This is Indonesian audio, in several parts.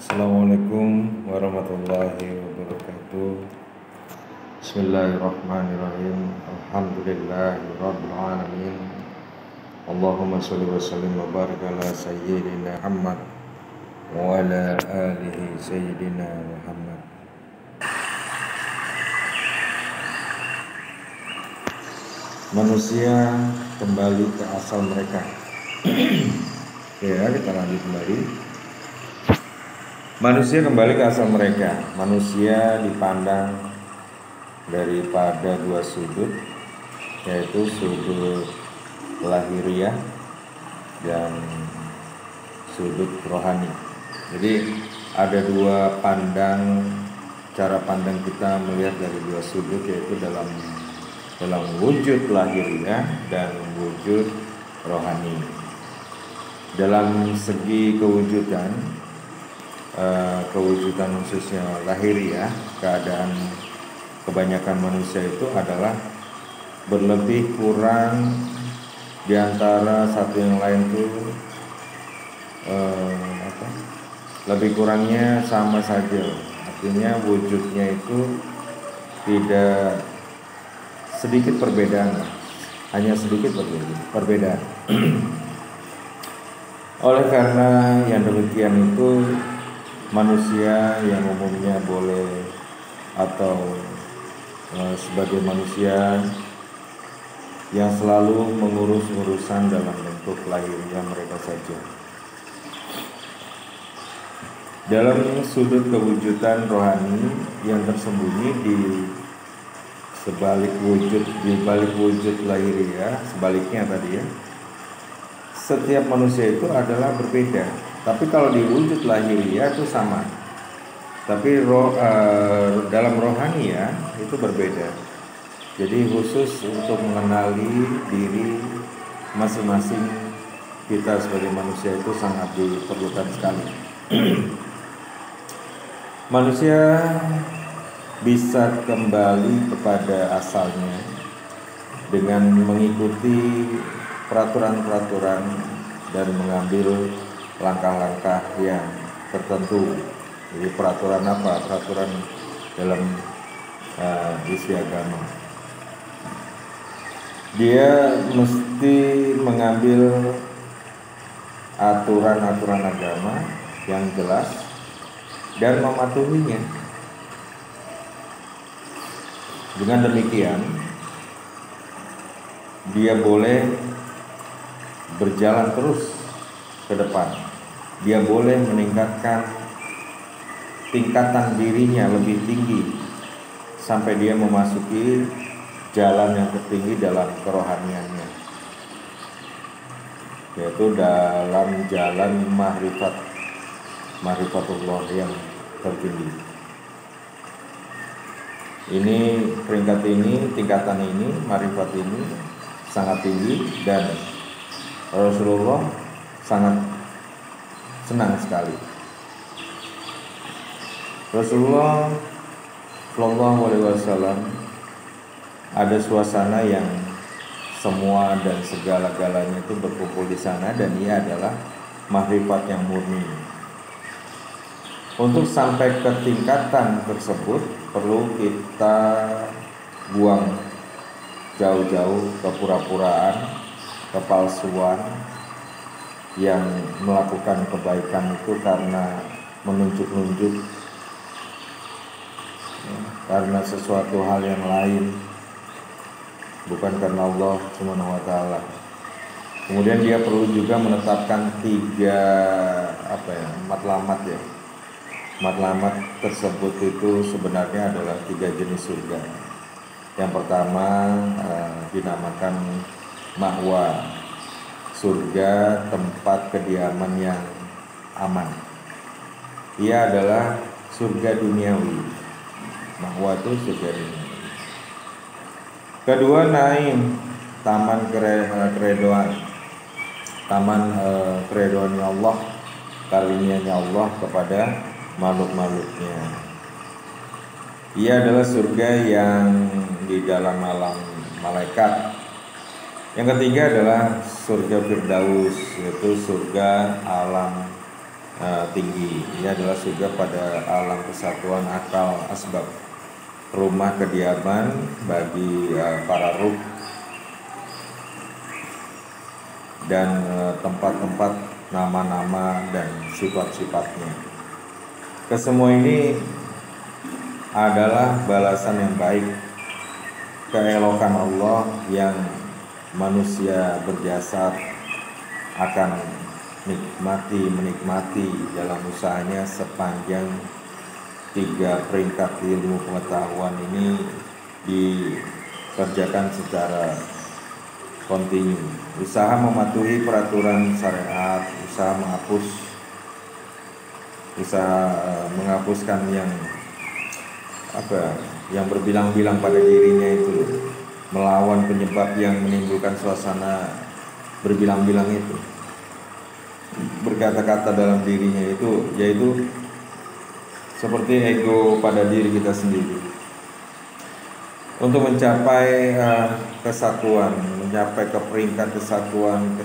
Assalamualaikum warahmatullahi wabarakatuh. Bismillahirrahmanirrahim. Alhamdulillahirabbil alamin. Allahumma shalli wa sallim wa barik ala sayyidina Muhammad wa ala alihi sayyidina Muhammad. Manusia kembali ke asal mereka. Ya, kita lanjut kembali. Manusia kembali ke asal mereka. Manusia dipandang daripada dua sudut, yaitu sudut lahiriah dan sudut rohani. Jadi ada dua cara pandang kita melihat dari dua sudut, yaitu dalam wujud lahiriah dan wujud rohani. Dalam segi kewujudan khususnya lahiriah, keadaan kebanyakan manusia itu adalah berlebih kurang di antara satu yang lain tuh lebih kurangnya sama saja. Artinya wujudnya itu tidak sedikit perbedaan, hanya sedikit perbedaan. Oleh karena yang demikian itu, manusia yang umumnya boleh atau sebagai manusia yang selalu mengurus urusan dalam bentuk lahiriah mereka saja. Dalam sudut kewujudan rohani yang tersembunyi di balik wujud lahiriah, sebaliknya tadi ya, setiap manusia itu adalah berbeda. Tapi kalau di wujud lahiriah itu sama. Tapi dalam rohani ya itu berbeda. Jadi khusus untuk mengenali diri masing-masing kita sebagai manusia itu sangat diperlukan sekali. Manusia bisa kembali kepada asalnya dengan mengikuti peraturan-peraturan dan mengambil langkah-langkah yang tertentu. Jadi peraturan apa? Peraturan dalam isi agama. Dia mesti mengambil aturan-aturan agama yang jelas dan mematuhinya. Dengan demikian, dia boleh berjalan terus ke depan. Dia boleh meningkatkan tingkatan dirinya lebih tinggi sampai dia memasuki jalan yang tertinggi dalam kerohaniannya, yaitu dalam jalan ma'rifatullah yang tertinggi. Tingkatan ini, ma'rifat ini sangat tinggi dan Rasulullah sangat senang sekali. Rasulullah Shallallahu Alaihi Wasallam ada suasana yang semua dan segala-galanya itu berkumpul di sana, dan ia adalah makrifat yang murni. Untuk sampai ke tingkatan tersebut perlu kita buang jauh-jauh kepura-puraan, kepalsuan yang melakukan kebaikan itu karena menunjuk-nunjuk, karena sesuatu hal yang lain, bukan karena Allah Subhanahu wa taala. Kemudian dia perlu juga menetapkan tiga matlamat ya. Matlamat tersebut itu sebenarnya adalah 3 jenis surga. Yang pertama dinamakan ma'wa, surga tempat kediaman yang aman. Ia adalah surga duniawi. Ma'wa itu surga duniawi. Kedua, naim, taman keredoan. Taman keredoannya Allah, karunia-Nya Allah kepada makhluk-makhluknya. Ia adalah surga yang di dalam alam malaikat. Yang ketiga adalah surga Firdaus, yaitu surga alam tinggi. Ini adalah surga pada alam kesatuan akal asbab, rumah kediaman bagi para ruh dan tempat-tempat nama-nama dan sifat-sifatnya. Kesemua ini adalah balasan yang baik, keelokan Allah yang manusia berjasa akan menikmati dalam usahanya sepanjang 3 peringkat ilmu pengetahuan ini dikerjakan secara kontinu. Usaha mematuhi peraturan syariat, usaha menghapuskan yang berbilang-bilang pada dirinya itu, melawan penyebab yang menimbulkan suasana berbilang-bilang itu, berkata-kata dalam dirinya itu, yaitu seperti ego pada diri kita sendiri. Untuk mencapai kesatuan, mencapai ke peringkat kesatuan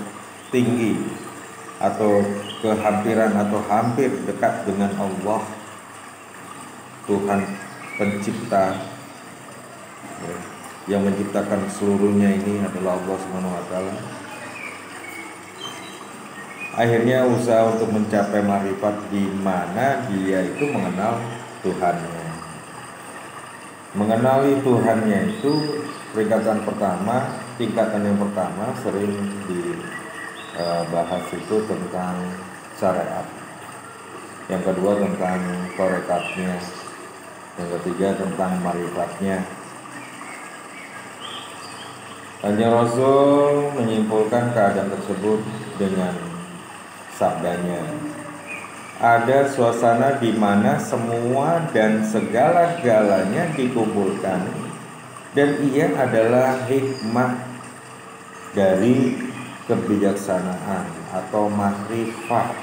tinggi atau kehampiran atau hampir dekat dengan Allah, Tuhan pencipta, yang menciptakan seluruhnya ini adalah Allah SWT. Akhirnya usaha untuk mencapai marifat di mana dia itu mengenal Tuhannya. Mengenali Tuhannya itu tingkatan yang pertama sering dibahas itu tentang syariat. Yang kedua tentang torekatnya. Yang ketiga tentang marifatnya. Kanjeng Rasul menyimpulkan keadaan tersebut dengan sabdanya, ada suasana di mana semua dan segala-galanya dikumpulkan, dan ia adalah hikmah dari kebijaksanaan atau makrifat.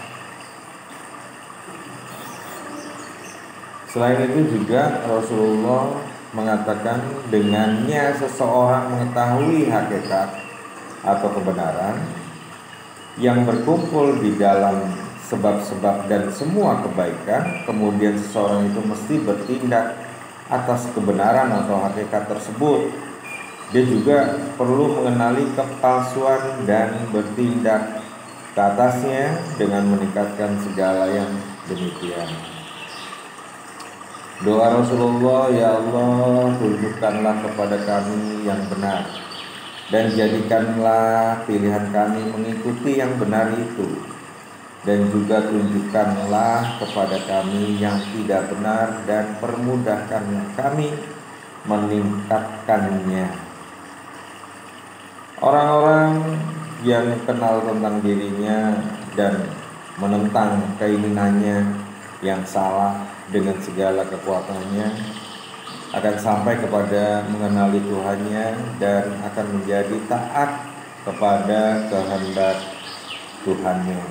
Selain itu juga Rasulullah mengatakan dengannya seseorang mengetahui hakikat atau kebenaran yang berkumpul di dalam sebab-sebab dan semua kebaikan, kemudian seseorang itu mesti bertindak atas kebenaran atau hakikat tersebut. Dia juga perlu mengenali kepalsuan dan bertindak ke atasnya dengan meningkatkan segala yang demikian. Doa Rasulullah, ya Allah, tunjukkanlah kepada kami yang benar dan jadikanlah pilihan kami mengikuti yang benar itu, dan juga tunjukkanlah kepada kami yang tidak benar dan permudahkan kami meningkatkannya. Orang-orang yang kenal tentang dirinya dan menentang keinginannya yang salah dengan segala kekuatannya akan sampai kepada mengenali Tuhannya dan akan menjadi taat kepada kehendak Tuhannya.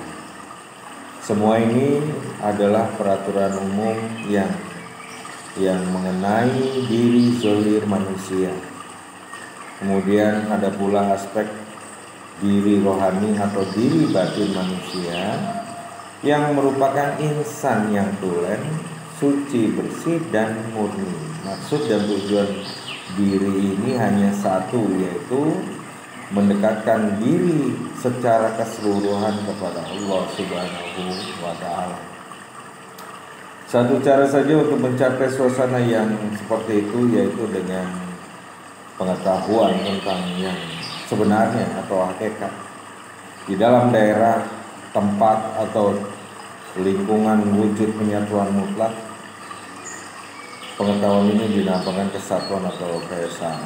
Semua ini adalah peraturan umum yang mengenai diri zahir manusia. Kemudian ada pula aspek diri rohani atau diri batin manusia yang merupakan insan yang tulen, suci, bersih, dan murni. Maksud dan tujuan diri ini hanya satu, yaitu mendekatkan diri secara keseluruhan kepada Allah Subhanahu wa Ta'ala. Satu cara saja untuk mencapai suasana yang seperti itu, yaitu dengan pengetahuan tentang yang sebenarnya atau hakikat di dalam daerah, tempat, atau lingkungan wujud penyatuan mutlak. Pengetahuan ini dinamakan kesatuan atau keesaan.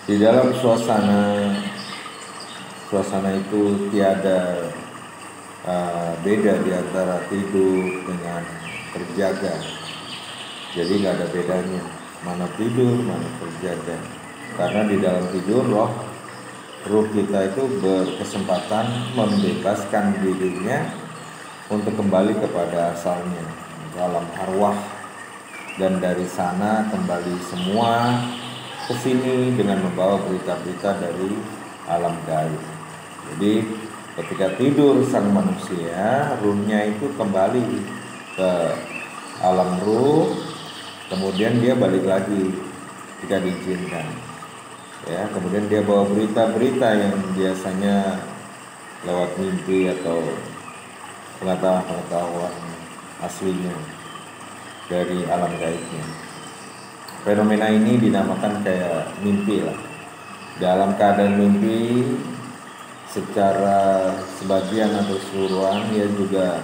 Di dalam suasana itu tiada beda di antara tidur dengan terjaga. Jadi nggak ada bedanya mana tidur mana terjaga, karena di dalam tidur ruh kita itu berkesempatan membebaskan dirinya untuk kembali kepada asalnya, alam arwah, dan dari sana kembali semua ke sini dengan membawa berita-berita dari alam gaib. Jadi Ketika tidur sang manusia, ruhnya itu kembali ke alam ruh, kemudian dia balik lagi jika diizinkan. Ya, kemudian dia bawa berita-berita yang biasanya lewat mimpi atau pengetahuan aslinya dari alam gaibnya. Fenomena ini dinamakan kayak mimpi lah. Dalam keadaan mimpi, secara sebagian atau keseluruhan, ia juga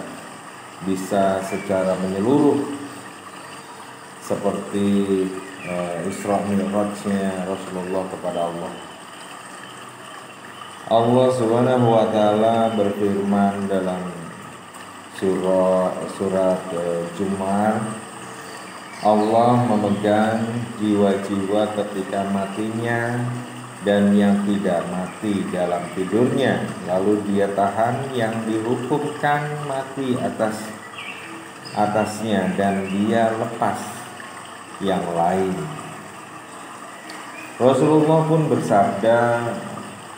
bisa secara menyeluruh seperti Isra Mi'rajnya Rasulullah kepada Allah. Allah Subhanahu wa taala berfirman dalam surat Jum'ah, Allah memegang jiwa-jiwa ketika matinya dan yang tidak mati dalam tidurnya, lalu dia tahan yang dihukumkan mati atasnya dan dia lepas yang lain. Rasulullah pun bersabda,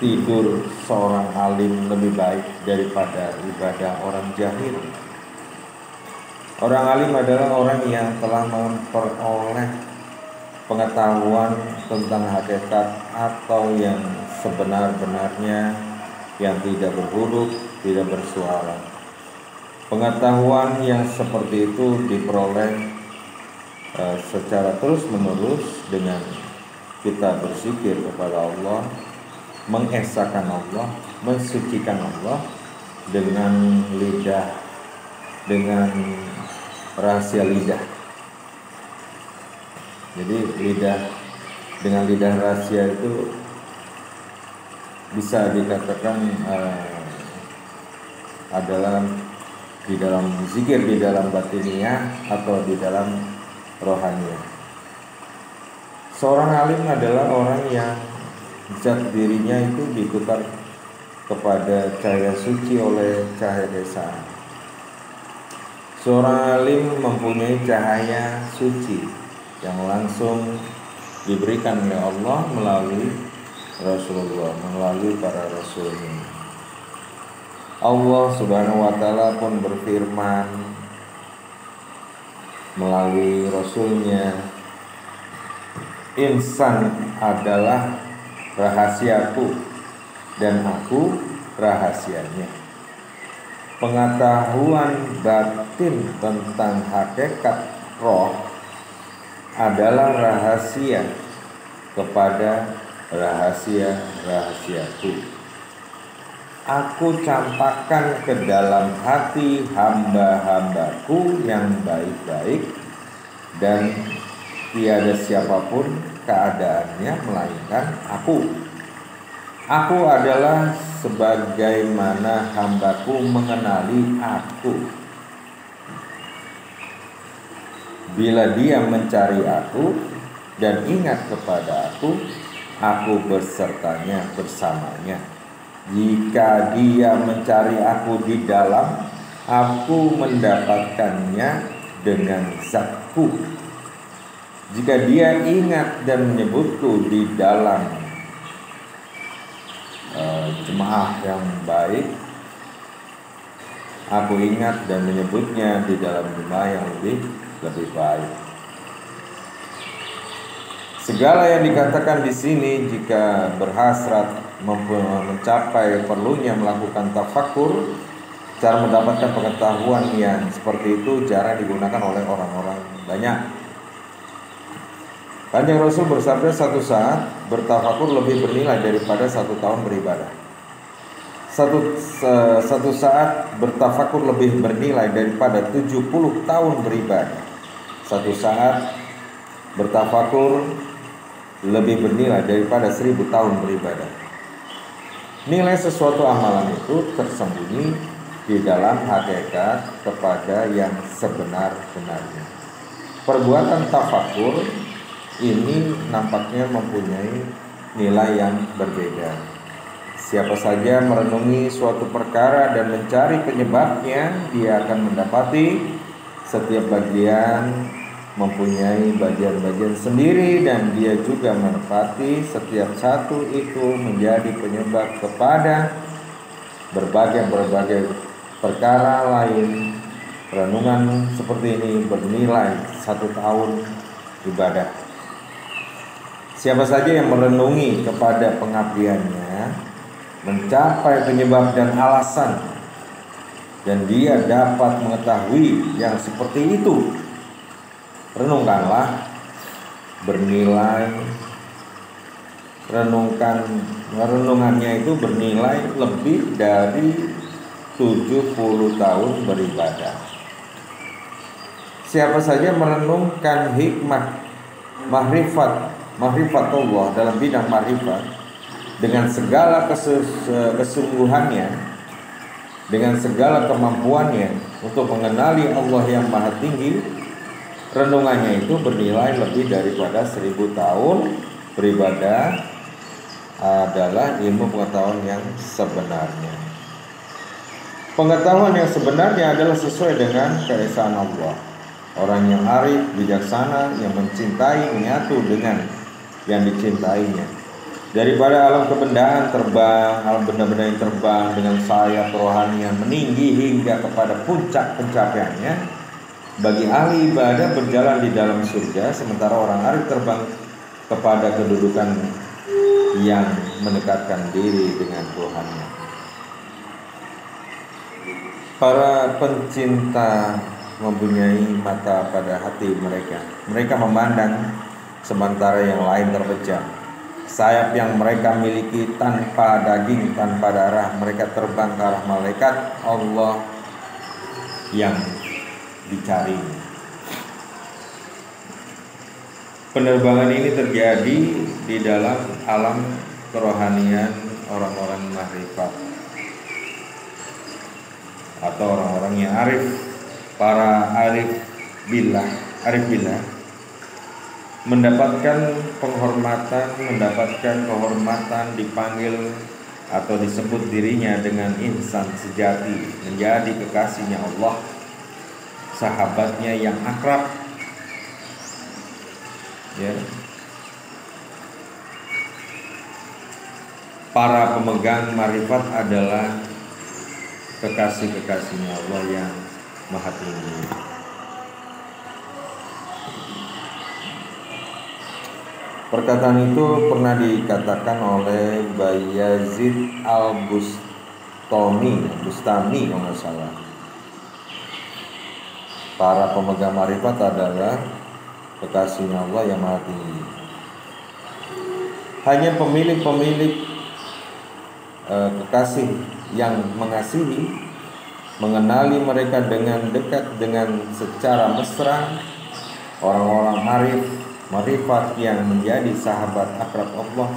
tidur seorang alim lebih baik daripada ibadah orang jahil. Orang alim adalah orang yang telah memperoleh pengetahuan tentang hakikat atau yang sebenar-benarnya, yang tidak berhuruf, tidak bersuara. Pengetahuan yang seperti itu diperoleh secara terus-menerus dengan kita berzikir kepada Allah, mengesahkan Allah, mensucikan Allah dengan lidah, dengan rahasia lidah. Jadi dengan lidah rahasia itu bisa dikatakan adalah di dalam zikir, di dalam batiniah atau di dalam rohaniah. Seorang alim adalah orang yang zat dirinya itu diputar kepada cahaya suci oleh cahaya desa. Seorang alim mempunyai cahaya suci yang langsung diberikan oleh Allah melalui Rasulullah, melalui para rasulnya. Allah Subhanahu wa taala pun berfirman melalui rasulnya, insan adalah rahasiaku dan aku rahasianya. Pengetahuan batin tentang hakikat roh adalah rahasia kepada rahasia-rahasiaku. Aku campakkan ke dalam hati hamba-hambaku yang baik-baik, dan tiada siapapun keadaannya melainkan aku. Aku adalah sebagaimana hambaku mengenali aku. Bila dia mencari aku dan ingat kepada aku bersertanya bersamanya. Jika dia mencari aku di dalam, aku mendapatkannya dengan zatku. Jika dia ingat dan menyebutku di dalam jemaah yang baik, aku ingat dan menyebutnya di dalam jemaah yang lebih baik. Segala yang dikatakan di sini, jika berhasrat mencapai perlunya melakukan tafakur, cara mendapatkan pengetahuan yang seperti itu jarang digunakan oleh orang-orang banyak. Kanjeng Rasul bersabda, satu saat bertafakur lebih bernilai daripada 1 tahun beribadah. Satu saat bertafakur lebih bernilai daripada 70 tahun beribadah. Satu saat bertafakur lebih bernilai daripada 1000 tahun beribadah. Nilai sesuatu amalan itu tersembunyi di dalam hakikat kepada yang sebenar-benarnya. Perbuatan tafakur ini nampaknya mempunyai nilai yang berbeda. Siapa saja merenungi suatu perkara dan mencari penyebabnya, dia akan mendapati setiap bagian mempunyai bagian-bagian sendiri, dan dia juga menepati setiap satu itu menjadi penyebab kepada berbagai perkara lain, renungan seperti ini bernilai 1 tahun ibadah. Siapa saja yang merenungi kepada pengabdiannya, mencapai penyebab dan alasan, dan dia dapat mengetahui yang seperti itu, renungkanlah, bernilai, renungannya itu bernilai lebih dari 70 tahun beribadah. Siapa saja merenungkan hikmah mahrifatullah dalam bidang makrifat dengan segala kesungguhannya, dengan segala kemampuannya untuk mengenali Allah yang maha tinggi, renungannya itu bernilai lebih daripada 1000 tahun beribadah adalah ilmu pengetahuan yang sebenarnya. Pengetahuan yang sebenarnya adalah sesuai dengan keesaan Allah. Orang yang arif, bijaksana, yang mencintai, menyatu dengan yang dicintainya. Daripada alam kebendaan terbang, alam benda-benda yang terbang dengan sayap rohani yang meninggi hingga kepada puncak pencapaiannya, bagi ahli ibadah berjalan di dalam surga, sementara orang arif terbang kepada kedudukan yang mendekatkan diri dengan Tuhannya. Para pencinta mempunyai mata pada hati mereka. Mereka memandang sementara yang lain terpejam. Sayap yang mereka miliki tanpa daging, tanpa darah, mereka terbang ke arah malaikat Allah yang dicari. Penerbangan ini terjadi di dalam alam kerohanian orang-orang makrifat atau orang-orang yang arif. Para arif billah mendapatkan kehormatan, dipanggil atau disebut dirinya dengan insan sejati, menjadi kekasihnya Allah, sahabatnya yang akrab, ya. Para pemegang marifat adalah kekasih-kekasihnya Allah yang maha tinggi. Perkataan itu pernah dikatakan oleh Bayazid Al-Bustami kalau nggak salah. Para pemegang marifat adalah kekasihnya Allah yang maha tinggi. Hanya pemilik-pemilik kekasih yang mengasihi, mengenali mereka dengan dekat, dengan secara mesra, orang-orang marifat yang menjadi sahabat akrab Allah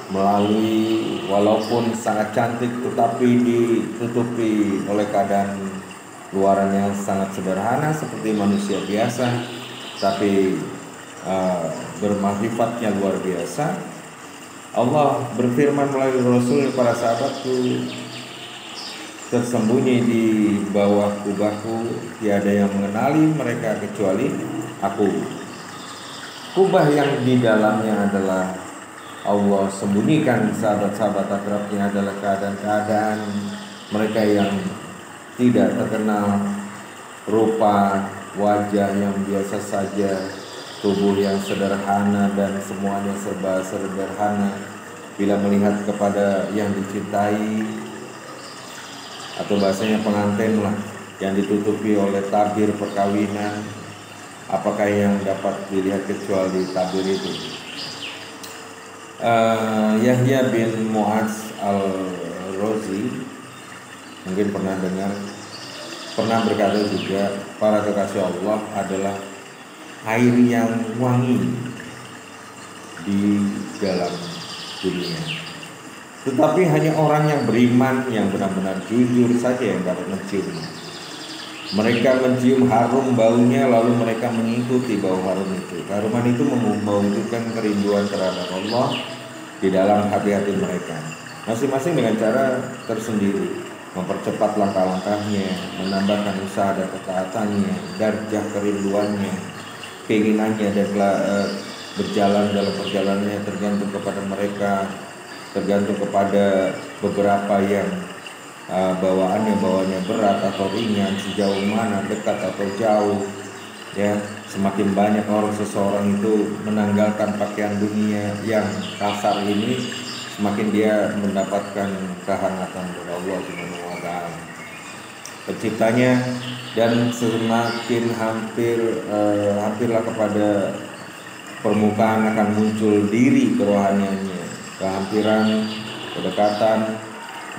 melalui, walaupun sangat cantik tetapi ditutupi oleh keadaan luaran yang sangat sederhana seperti manusia biasa, tapi bermakrifatnya luar biasa. Allah berfirman melalui Rasul, para sahabatku tersembunyi di bawah kubahku, tiada yang mengenali mereka kecuali aku. Kubah yang di dalamnya adalah Allah, sembunyikan sahabat-sahabat akrabnya adalah keadaan-keadaan mereka yang tidak terkenal, rupa wajah yang biasa saja, tubuh yang sederhana dan semuanya serba sederhana. Bila melihat kepada yang dicintai, atau bahasanya pengantin lah, yang ditutupi oleh tabir perkawinan, apakah yang dapat dilihat kecuali tabir itu? Yahya bin Mu'adz al-Razi mungkin pernah berkata juga, para kekasih Allah adalah air yang wangi di dalam dunia. Tetapi hanya orang yang beriman, yang benar-benar jujur saja yang dapat menciumnya. Mereka mencium harum baunya, lalu mereka mengikuti bau harum itu. Haruman itu mewujudkan kerinduan terhadap Allah di dalam hati-hati mereka, masing-masing dengan cara tersendiri. Mempercepat langkah-langkahnya, menambahkan usaha dan ketaatannya, darjah kerinduannya, keinginannya, dan berjalan dalam perjalanannya tergantung kepada mereka, tergantung kepada beberapa yang bawaannya berat atau ringan, sejauh mana, dekat atau jauh, ya. Semakin banyak seseorang itu menanggalkan pakaian dunia yang kasar ini, semakin dia mendapatkan kehangatan dari Allah Subhanahu wa taala, penciptanya, dan semakin hampirlah kepada permukaan akan muncul diri kerohaniannya, kehampiran, kedekatan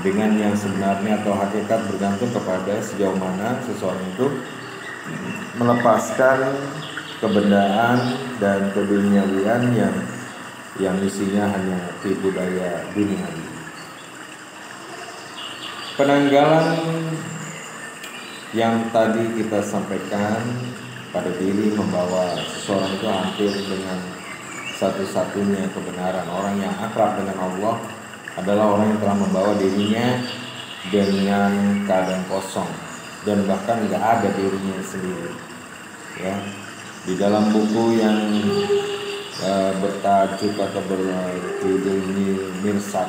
dengan yang sebenarnya atau hakikat bergantung kepada sejauh mana seseorang itu melepaskan kebendaan dan keduniawian yang isinya hanya tipu daya dunia. Penanggalan yang tadi kita sampaikan pada diri membawa seseorang itu hampir dengan satu-satunya kebenaran. Orang yang akrab dengan Allah adalah orang yang telah membawa dirinya dengan keadaan kosong dan bahkan nggak ada dirinya sendiri. Ya, di dalam buku yang bertajuk atau berjudul Mirsad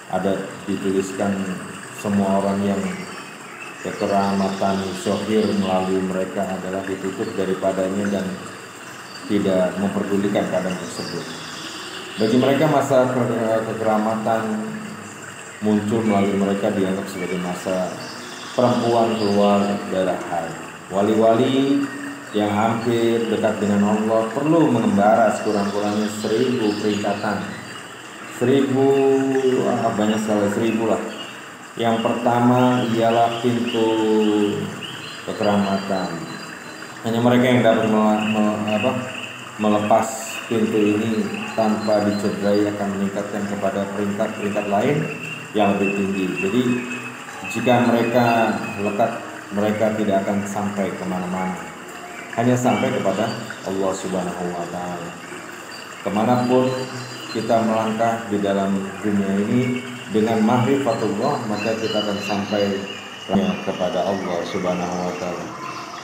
ada dituliskan semua orang yang kekeramatan syahir melalui mereka adalah ditutup daripadanya dan tidak memperdulikan keadaan tersebut. Bagi mereka masa kekeramatan muncul melalui mereka dianggap sebagai masa perempuan keluar darah haid. Wali-wali yang hampir dekat dengan Allah perlu mengembara sekurang-kurangnya 1000 peringkatan. 1000 banyak sekali, 1000 lah. Yang pertama ialah pintu kekeramatan. Hanya mereka yang dapat melepas pintu ini tanpa dicederai akan meningkatkan kepada peringkat-peringkat lain yang lebih tinggi. Jadi jika mereka lekat, mereka tidak akan sampai kemana-mana, hanya sampai kepada Allah Subhanahu wa taala. Kemanapun kita melangkah di dalam dunia ini dengan ma'rifatullah, maka kita akan sampai kepada Allah Subhanahu wa taala.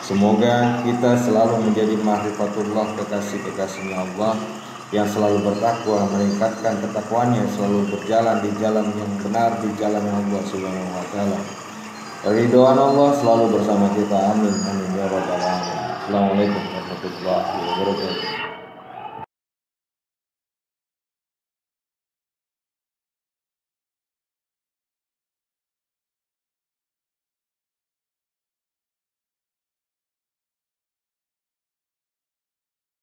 Semoga kita selalu menjadi ma'rifatullah, kekasih-kekasihnya Allah yang selalu bertakwa, meningkatkan ketakwaannya, selalu berjalan di jalan yang benar, di jalan Allah Subhanahu wa taala. Ridhoan Allah selalu bersama kita. Amin amin ya rabbal alamin. Assalamualaikum warahmatullahi wabarakatuh.